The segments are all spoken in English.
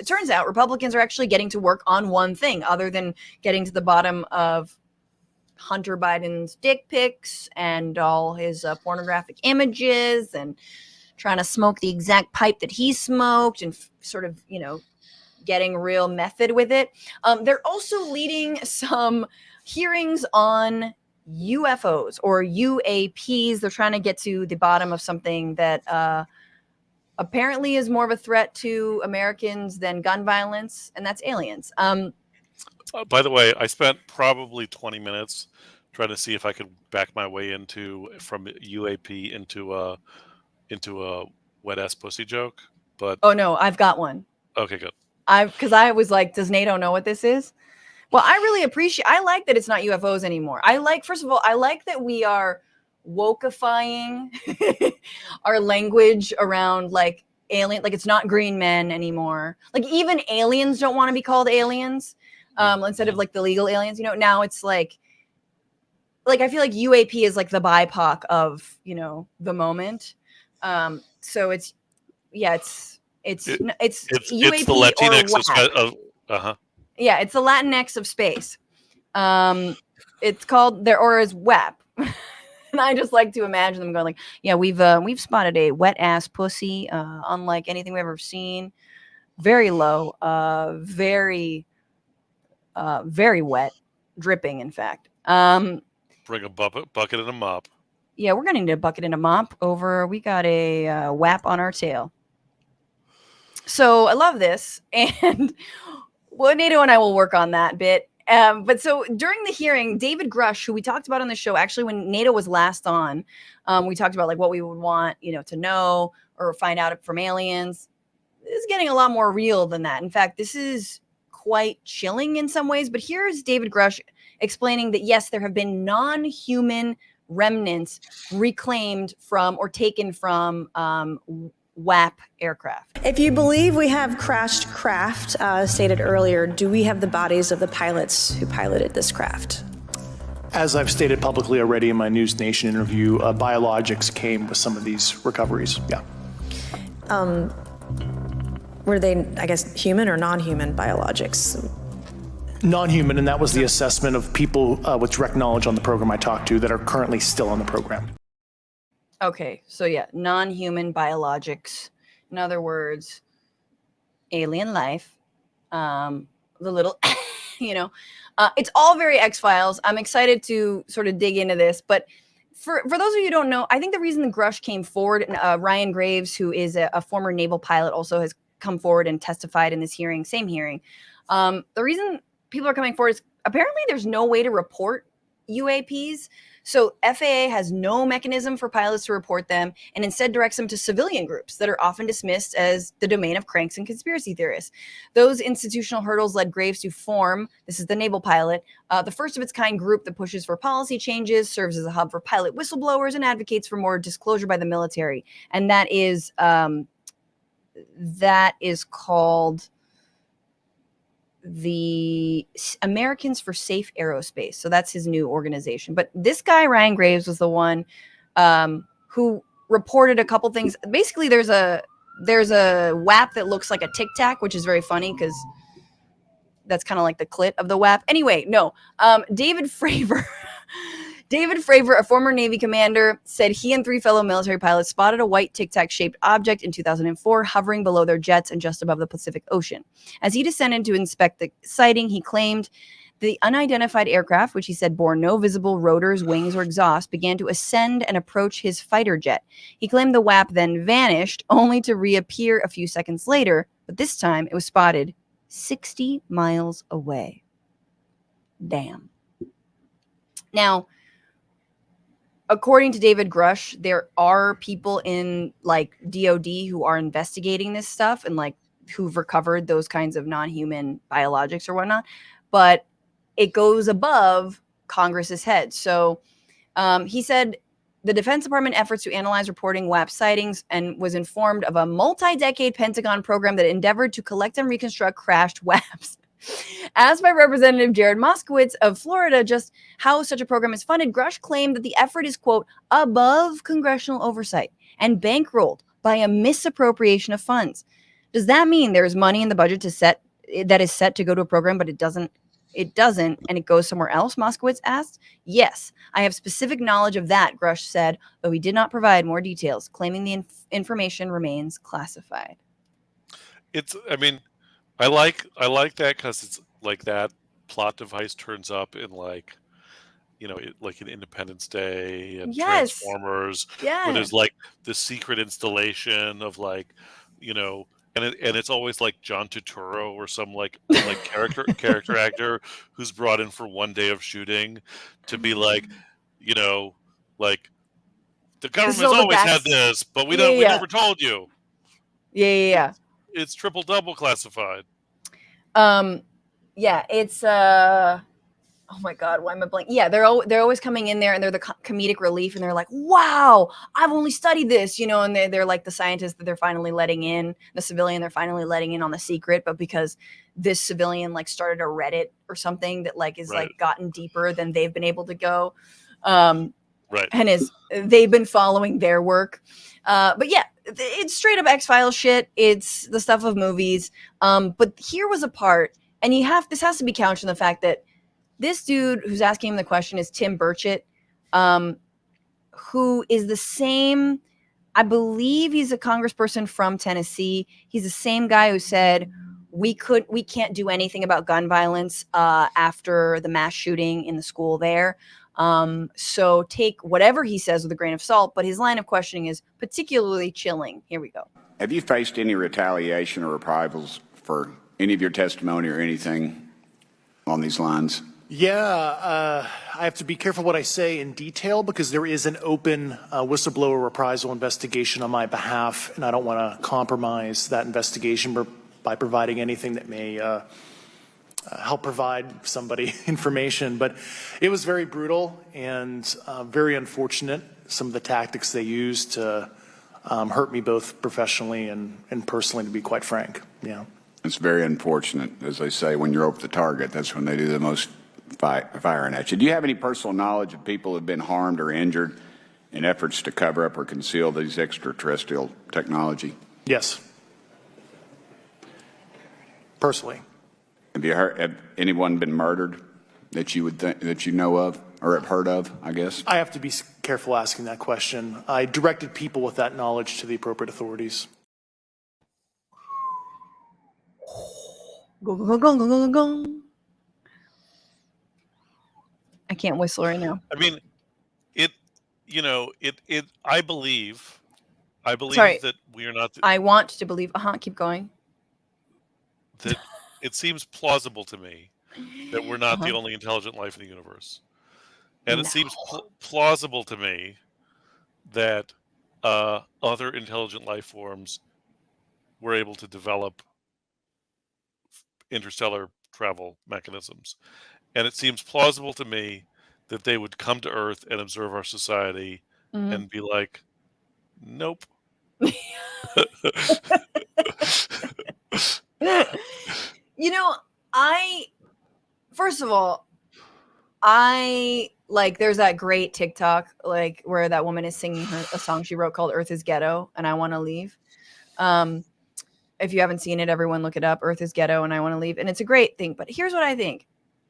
it turns out Republicans are actually getting to work on one thing other than getting to the bottom of Hunter Biden's dick pics and all his pornographic images and trying to smoke the exact pipe that he smoked and sort of, getting real method with it. They're also leading some hearings on UFOs or UAPs. They're trying to get to the bottom of something that apparently is more of a threat to Americans than gun violence, and that's aliens. By the way, I spent probably 20 minutes trying to see if I could back my way from UAP into a wet ass pussy joke. But oh no, I've got one. Okay, good. Because I was like, does NATO know what this is? Well, I like that it's not UFOs anymore. First of all, I like that we are wokeifying our language around like alien, like it's not green men anymore. Like even aliens don't want to be called aliens. Instead of like the legal aliens, now it's like I feel like UAP is like the BIPOC of, the moment. So it's UAP the Latinx of yeah, it's the Latinx of space. It's called is WAP. And I just like to imagine them going like, yeah, we've spotted a wet ass pussy, unlike anything we've ever seen. Very low, very wet, dripping, in fact. Bring a bucket and a mop. Yeah, we're going to need a bucket and a mop we got a WAP on our tail. So I love this. And NATO and I will work on that bit. But so during the hearing, David Grusch, who we talked about on the show, actually when NATO was last on, we talked about like what we would want, to know or find out from aliens. This is getting a lot more real than that. In fact, this is quite chilling in some ways, but here's David Grusch explaining that yes, there have been non-human remnants reclaimed from or taken from WAP aircraft. If you believe we have crashed craft, stated earlier, do we have the bodies of the pilots who piloted this craft? As I've stated publicly already in my News Nation interview, biologics came with some of these recoveries, yeah. Were they, I guess, human or non-human biologics? Non-human, and that was the assessment of people with direct knowledge on the program I talked to that are currently still on the program. Okay, so yeah, non-human biologics. In other words, alien life. The little, it's all very X-Files. I'm excited to sort of dig into this, but for those of you who don't know, I think the reason the Grusch came forward, Ryan Graves, who is a former naval pilot, also has come forward and testified in this same hearing. The reason people are coming forward is apparently there's no way to report UAPs. So FAA has no mechanism for pilots to report them and instead directs them to civilian groups that are often dismissed as the domain of cranks and conspiracy theorists. Those institutional hurdles led Graves to form, this is the naval pilot, the first of its kind group that pushes for policy changes, serves as a hub for pilot whistleblowers, and advocates for more disclosure by the military. And that is called the Americans for Safe Aerospace. So that's his new organization. But this guy, Ryan Graves, was the one who reported a couple things. Basically, there's a WAP that looks like a Tic Tac, which is very funny because that's kind of like the clit of the WAP. Anyway, no. David Fravor, a former Navy commander, said he and 3 fellow military pilots spotted a white Tic Tac shaped object in 2004 hovering below their jets and just above the Pacific Ocean. As he descended to inspect the sighting, he claimed the unidentified aircraft, which he said bore no visible rotors, wings, or exhaust, began to ascend and approach his fighter jet. He claimed the WAP then vanished, only to reappear a few seconds later, but this time it was spotted 60 miles away. Damn. Now, according to David Grusch, there are people in like DOD who are investigating this stuff and like who've recovered those kinds of non-human biologics or whatnot, but it goes above Congress's head. So he said the Defense Department efforts to analyze reporting WAP sightings and was informed of a multi-decade Pentagon program that endeavored to collect and reconstruct crashed WAPs. Asked by Representative Jared Moskowitz of Florida just how such a program is funded, Grusch claimed that the effort is, quote, above congressional oversight and bankrolled by a misappropriation of funds. Does that mean there's money in the budget that is set to go to a program, but it doesn't, and it goes somewhere else? Moskowitz asked. Yes, I have specific knowledge of that, Grusch said, though he did not provide more details, claiming the information remains classified. I mean, I like that because it's like that plot device turns up in like, like in Independence Day and Yes. Transformers, Yeah. where there's like the secret installation of like, and it's always like John Turturro or some like character actor who's brought in for one day of shooting to be like, like the government's always had this, but we never told you. Yeah. It's triple double classified. Yeah, it's oh my god, why am I blanking? Yeah, they're always coming in there and they're the comedic relief, and they're like, wow, I've only studied this, and they're like the scientist that they're finally letting in, the civilian they're finally letting in on the secret, but because this civilian like started a Reddit or something that like is like gotten deeper than they've been able to go, right, and they've been following their work, but yeah, it's straight up X-Files shit. It's the stuff of movies, but here was a part, and this has to be couched in the fact that this dude who's asking him the question is Tim Burchett, who is the same, I believe he's a congressperson from Tennessee. He's the same guy who said we can't do anything about gun violence after the mass shooting in the school there. So take whatever he says with a grain of salt, but his line of questioning is particularly chilling. Here we go. Have you faced any retaliation or reprisals for any of your testimony or anything on these lines? Yeah, I have to be careful what I say in detail because there is an open whistleblower reprisal investigation on my behalf, and I don't want to compromise that investigation by providing anything that may help provide somebody information. But it was very brutal and very unfortunate, some of the tactics they used to hurt me both professionally and personally, to be quite frank. Yeah. It's very unfortunate. As they say, when you're over the target, that's when they do the most firing at you. Do you have any personal knowledge of people who have been harmed or injured in efforts to cover up or conceal these extraterrestrial technology? Yes. Personally. Have anyone been murdered that you would think that you know of or have heard of, I guess? I have to be careful asking that question. I directed people with that knowledge to the appropriate authorities. Go. I can't whistle right now. I mean, I believe Sorry, that we are not. I want to believe. Keep going. That it seems plausible to me that we're not the only intelligent life in the universe, and it seems plausible to me that other intelligent life forms were able to develop interstellar travel mechanisms. And it seems plausible to me that they would come to Earth and observe our society and be like, nope. First of all, there's that great TikTok, like where that woman is singing a song she wrote called Earth is Ghetto and I Want to Leave. If you haven't seen it, everyone look it up. Earth is Ghetto and I Want to Leave. And it's a great thing. But here's what I think.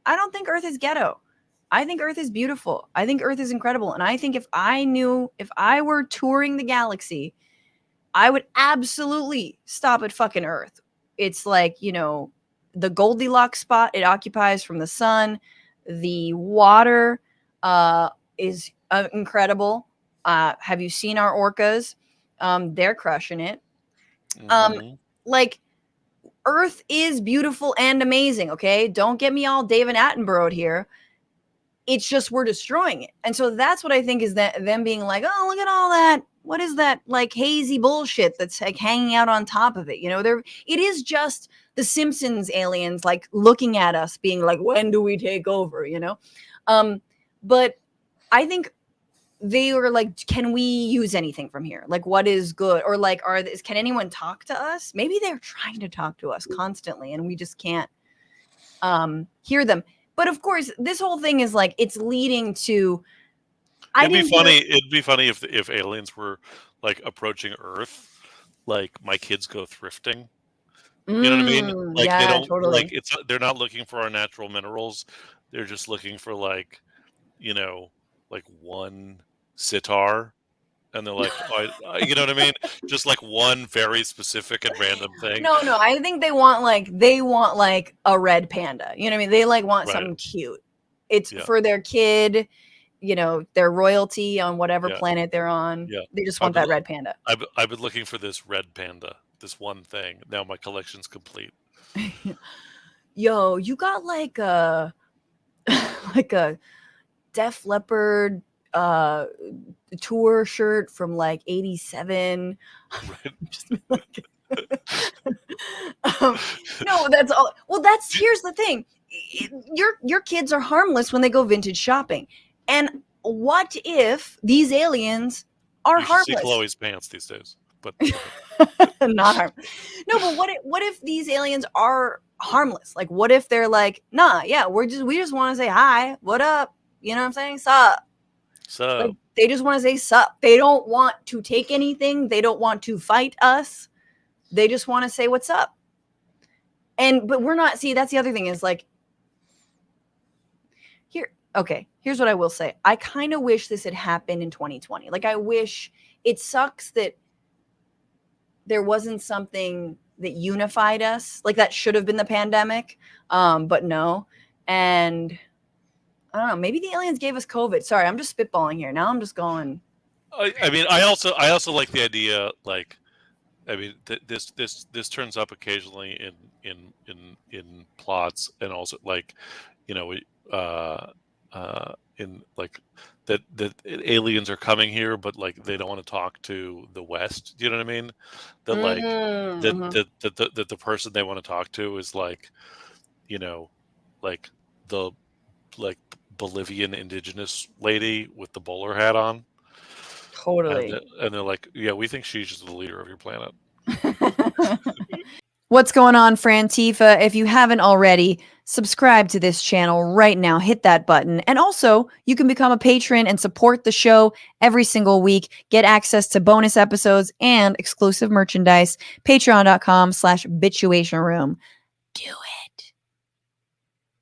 I don't think Earth is ghetto. I think Earth is beautiful. I think Earth is incredible. And I think if I were touring the galaxy, I would absolutely stop at fucking Earth. It's like, the Goldilocks spot it occupies from the sun. The water is incredible. Have you seen our orcas? They're crushing it. Like, Earth is beautiful and amazing, okay? Don't get me all David Attenborough here. It's just we're destroying it. And so that's what I think is that them being like, oh, look at all that. What is that like hazy bullshit that's like hanging out on top of it? It is just the Simpsons aliens like looking at us being like, when do we take over? But I think they were like, can we use anything from here? Like, what is good? Or like, can anyone talk to us? Maybe they're trying to talk to us constantly and we just can't hear them. But of course, this whole thing is like, it's leading to. It'd be funny if aliens were like approaching Earth, like my kids go thrifting, You know what I mean? Like they Yeah, don't totally. like it's they're not looking for our natural minerals. They're just looking for like, like one sitar, and they're like, you know what I mean? Just like one very specific and random thing. No, I think they want like a red panda. You know what I mean? They like want Right. something cute. It's Yeah. for their kid, their royalty on whatever Yeah. planet they're on. Yeah. They just want that red panda. I've been looking for this red panda, this one thing. Now my collection's complete. Yo, you got like a like a Def Leppard tour shirt from like 87. Right. Just like no, that's all. Well, here's the thing. Your kids are harmless when they go vintage shopping. And what if these aliens are You should see harmless? Chloe's pants these days. But Not harmless. No, but what if these aliens are harmless? Like, what if they're like, nah, yeah, we just want to say hi, what up? You know what I'm saying? Sup. so Like, they just want to say sup. They don't want to take anything. They don't want to fight us. They just want to say what's up. But we're not. See, that's the other thing is like, here's what I will say. I kind of wish this had happened in 2020. Like, I wish. It sucks that there wasn't something that unified us. Like, that should have been the pandemic. But no. And I don't know. Maybe the aliens gave us COVID. Sorry, I'm just spitballing here. Now I'm just going. I mean, I also like the idea. Like, I mean, this turns up occasionally in plots, and also like, in like that aliens are coming here, but like they don't want to talk to the West. Do you know what I mean? That like that the person they want to talk to is like, like the Bolivian indigenous lady with the bowler hat on. Totally. And they're like, yeah, we think she's just the leader of your planet. What's going on, Frantifa? If you haven't already, subscribe to this channel right now. Hit that button. And also, you can become a patron and support the show every single week. Get access to bonus episodes and exclusive merchandise. Patreon.com/Bitchuation Room. Do it.